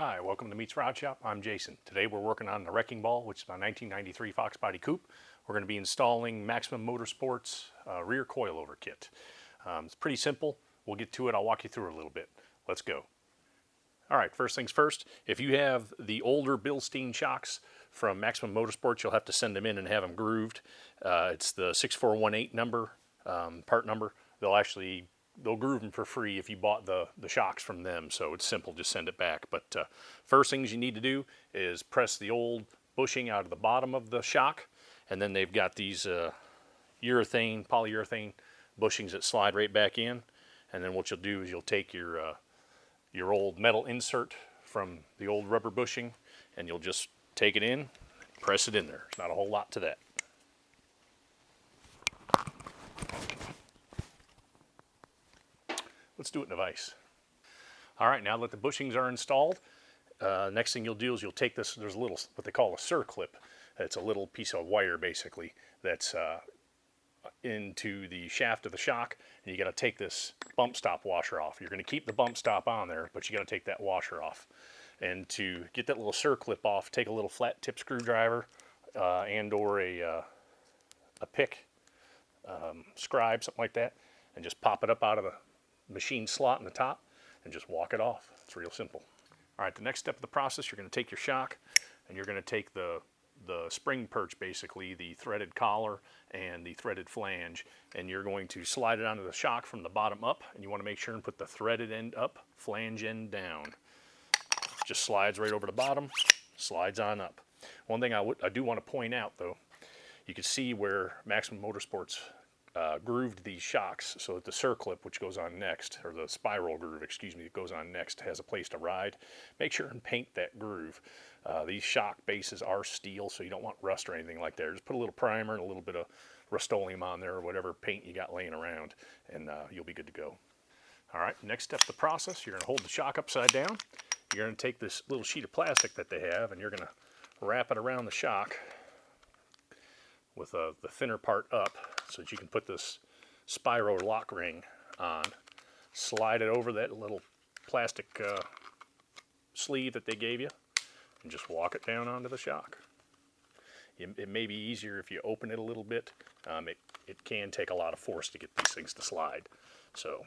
Hi, welcome to Meets Rod Shop. I'm Jason. Today we're working on the Wrecking Ball, which is my 1993 Fox Body Coupe. We're going to be installing Maximum Motorsports rear coilover kit. It's pretty simple. We'll get to it. I'll walk you through it a little bit. Let's go. All right, first things first. If you have the older Bilstein shocks from Maximum Motorsports, you'll have to send them in and have them grooved. It's the 6418 number, part number. They'll groove them for free if you bought the shocks from them, so it's simple, just send it back. But first things you need to do is press the old bushing out of the bottom of the shock, and then they've got these polyurethane bushings that slide right back in, and then what you'll do is you'll take your old metal insert from the old rubber bushing, and you'll just take it in, press it in there. There's not a whole lot to that. Let's do it in a vise. All right, now that the bushings are installed, next thing you'll do is you'll take this, there's a little, what they call a circlip. It's a little piece of wire basically that's into the shaft of the shock, and you got to take this bump stop washer off. You're going to keep the bump stop on there, but you got to take that washer off. And to get that little circlip off, take a little flat tip screwdriver and or a pick, scribe, something like that, and just pop it up out of the machine slot in the top and just walk it off. It's real simple. All right, the next step of the process, you're going to take your shock and you're going to take the spring perch, basically the threaded collar and the threaded flange, and you're going to slide it onto the shock from the bottom up, and you want to make sure and put the threaded end up, flange end down. Just slides right over the bottom, slides on up. One thing I do want to point out though, you can see where Maximum Motorsports grooved these shocks so that the circlip, which goes on next, or the spiral groove, excuse me, that goes on next, has a place to ride. Make sure and paint that groove. These shock bases are steel, so you don't want rust or anything like that. Just put a little primer and a little bit of Rust-Oleum on there, or whatever paint you got laying around, and you'll be good to go. All right, next step of the process, you're going to hold the shock upside down. You're going to take this little sheet of plastic that they have, and you're going to wrap it around the shock with the thinner part up so that you can put this spiral lock ring on, slide it over that little plastic sleeve that they gave you, and just walk it down onto the shock. It may be easier if you open it a little bit. It can take a lot of force to get these things to slide. So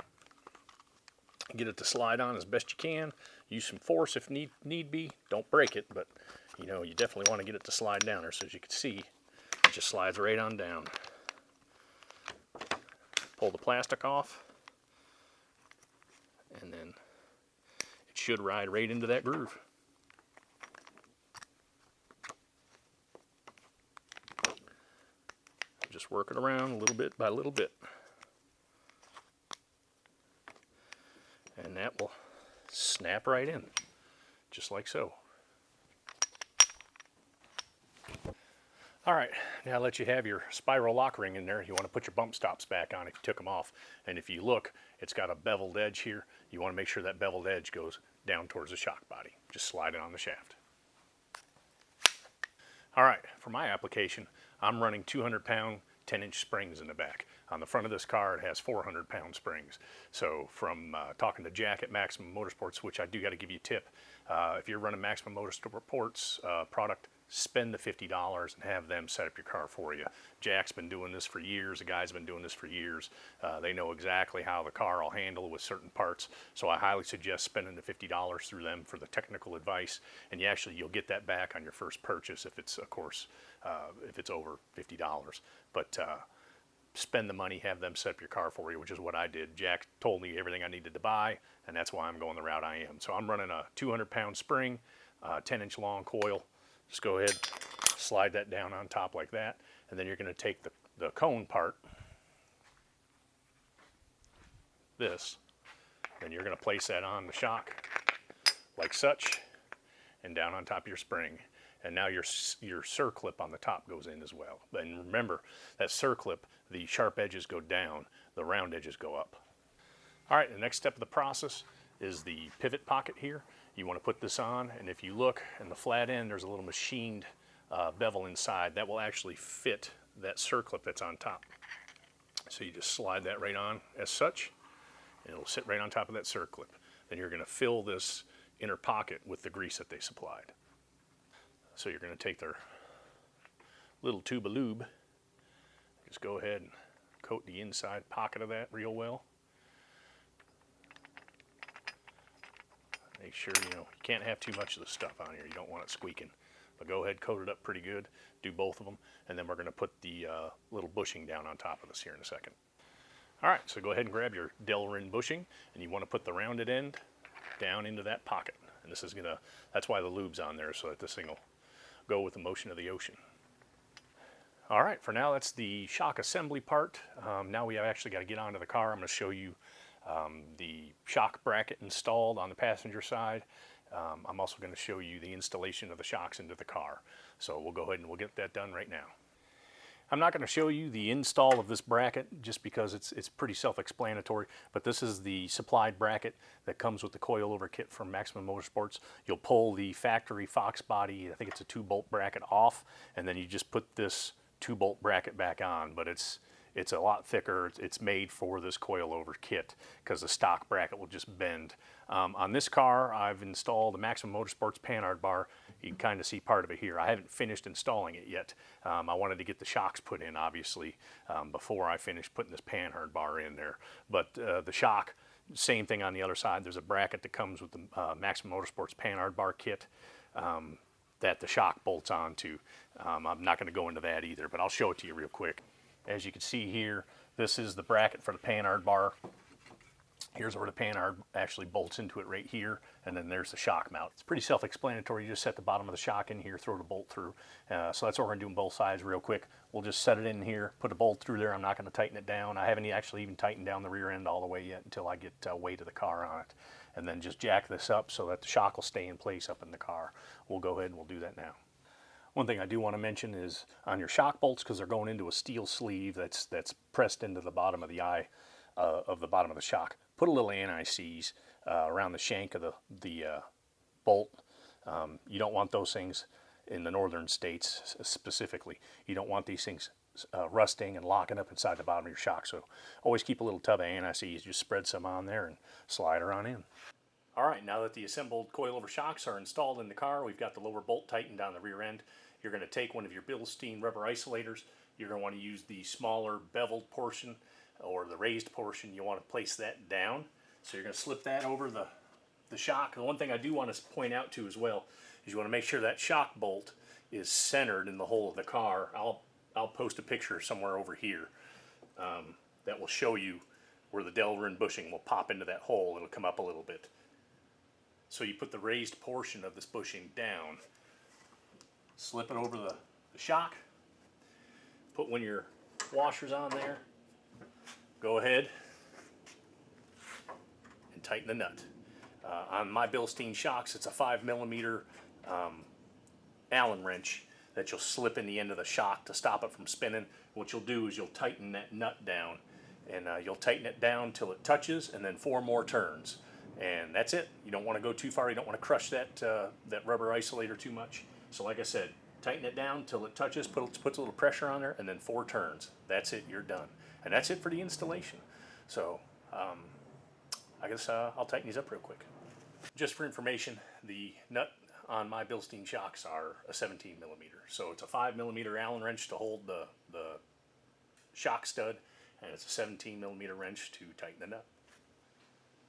get it to slide on as best you can. Use some force if need be. Don't break it, but you definitely want to get it to slide down there. So as you can see, it just slides right on down. Pull the plastic off, and then it should ride right into that groove. Just work it around a little bit by little bit. And that will snap right in, just like so. All right, now that you have your spiral lock ring in there, you want to put your bump stops back on if you took them off. And if you look, it's got a beveled edge here. You want to make sure that beveled edge goes down towards the shock body. Just slide it on the shaft. All right, for my application, I'm running 200-pound 10-inch springs in the back. On the front of this car, it has 400-pound springs. So from talking to Jack at Maximum Motorsports, which I do got to give you a tip, if you're running Maximum Motorsports product, spend the $50 and have them set up your car for you. Jack's been doing this for years. The guy's been doing this for years. They know exactly how the car will handle with certain parts. So I highly suggest spending the $50 through them for the technical advice. And you'll get that back on your first purchase if it's, of course, if it's over $50. But spend the money, have them set up your car for you, which is what I did. Jack told me everything I needed to buy, and that's why I'm going the route I am. So I'm running a 200-pound spring, 10-inch long coil. Just go ahead, slide that down on top like that, and then you're going to take the cone part, this, and you're going to place that on the shock like such, and down on top of your spring. And now your circlip on the top goes in as well. And remember, that circlip, the sharp edges go down, the round edges go up. All right, the next step of the process is the pivot pocket here. You want to put this on, and if you look in the flat end, there's a little machined bevel inside that will actually fit that circlip that's on top. So you just slide that right on as such, and it'll sit right on top of that circlip. Then you're going to fill this inner pocket with the grease that they supplied. So you're going to take their little tube of lube, just go ahead and coat the inside pocket of that real well. Make sure, you can't have too much of the stuff on here. You don't want it squeaking. But go ahead, coat it up pretty good. Do both of them. And then we're going to put the little bushing down on top of this here in a second. All right, so go ahead and grab your Delrin bushing, and you want to put the rounded end down into that pocket. And this is going to, that's why the lube's on there, so that this thing will go with the motion of the ocean. All right, for now, that's the shock assembly part. Now we have actually got to get onto the car. I'm going to show you the shock bracket installed on the passenger side. I'm also going to show you the installation of the shocks into the car. So we'll go ahead and we'll get that done right now. I'm not going to show you the install of this bracket just because it's pretty self-explanatory, but this is the supplied bracket that comes with the coilover kit from Maximum Motorsports. You'll pull the factory Fox Body, I think it's a 2-bolt bracket, off, and then you just put this 2-bolt bracket back on, but it's a lot thicker. It's made for this coilover kit because the stock bracket will just bend. On this car, I've installed the Maximum Motorsports panhard bar. You can kind of see part of it here. I haven't finished installing it yet. I wanted to get the shocks put in, obviously, before I finished putting this panhard bar in there. But the shock, same thing on the other side. There's a bracket that comes with the Maximum Motorsports panhard bar kit that the shock bolts onto. I'm not going to go into that either, but I'll show it to you real quick. As you can see here, this is the bracket for the panhard bar. Here's where the panhard actually bolts into it right here, and then there's the shock mount. It's pretty self-explanatory. You just set the bottom of the shock in here, throw the bolt through. So that's what we're going to do on both sides real quick. We'll just set it in here, put a bolt through there. I'm not going to tighten it down. I haven't actually even tightened down the rear end all the way yet until I get weight of the car on it. And then just jack this up so that the shock will stay in place up in the car. We'll go ahead and we'll do that now. One thing I do want to mention is on your shock bolts, because they're going into a steel sleeve that's pressed into the bottom of the eye of the bottom of the shock, put a little anti-seize around the shank of the bolt. You don't want those things in the northern states specifically. You don't want these things rusting and locking up inside the bottom of your shock. So always keep a little tub of anti-seize. Just spread some on there and slide her on in. All right, now that the assembled coilover shocks are installed in the car, we've got the lower bolt tightened on the rear end. You're going to take one of your Bilstein rubber isolators. You're going to want to use the smaller beveled portion or the raised portion. You want to place that down. So you're going to slip that over the shock. The one thing I do want to point out too as well is you want to make sure that shock bolt is centered in the hole of the car. I'll post a picture somewhere over here that will show you where the Delrin bushing will pop into that hole. It'll come up a little bit. So you put the raised portion of this bushing down, slip it over the shock, put one of your washers on there, go ahead and tighten the nut. On my Bilstein shocks, it's a 5mm Allen wrench that you'll slip in the end of the shock to stop it from spinning. What you'll do is you'll tighten that nut down, and you'll tighten it down till it touches, and then 4 more turns. And that's it. You don't want to go too far. You don't want to crush that rubber isolator too much. So like I said, tighten it down till it touches, puts a little pressure on there, and then 4 turns. That's it. You're done. And that's it for the installation. So I guess I'll tighten these up real quick. Just for information, the nut on my Bilstein shocks are a 17mm. So it's a 5mm Allen wrench to hold the shock stud, and it's a 17mm wrench to tighten the nut.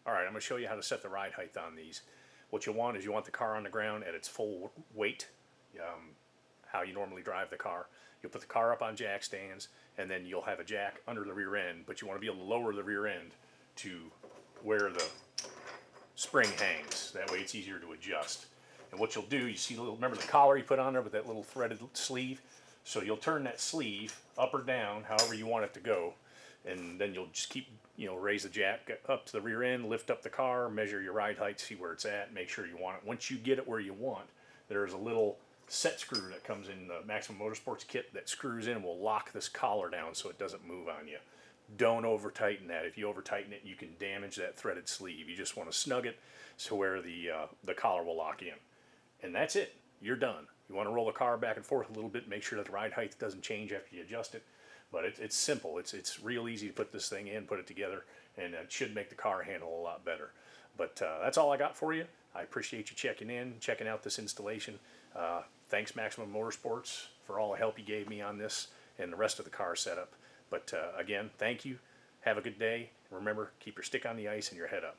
All right, I'm going to show you how to set the ride height on these. What you want is you want the car on the ground at its full weight, how you normally drive the car. You'll put the car up on jack stands, and then you'll have a jack under the rear end, but you want to be able to lower the rear end to where the spring hangs. That way it's easier to adjust. And what you'll do, you see, remember the collar you put on there with that little threaded sleeve? So you'll turn that sleeve up or down, however you want it to go, and then you'll just keep, raise the jack up to the rear end, lift up the car, measure your ride height, see where it's at, make sure you want it. Once you get it where you want, there's a little set screw that comes in the Maximum Motorsports kit that screws in and will lock this collar down so it doesn't move on you. Don't over tighten that. If you over tighten it, you can damage that threaded sleeve. You just want to snug it so where the collar will lock in. And that's it. You're done. You want to roll the car back and forth a little bit, make sure that the ride height doesn't change after you adjust it. But it's simple. It's real easy to put this thing in, put it together, and it should make the car handle a lot better. But that's all I got for you. I appreciate you checking out this installation. Thanks Maximum Motorsports for all the help you gave me on this and the rest of the car setup. But again, thank you. Have a good day. Remember, keep your stick on the ice and your head up.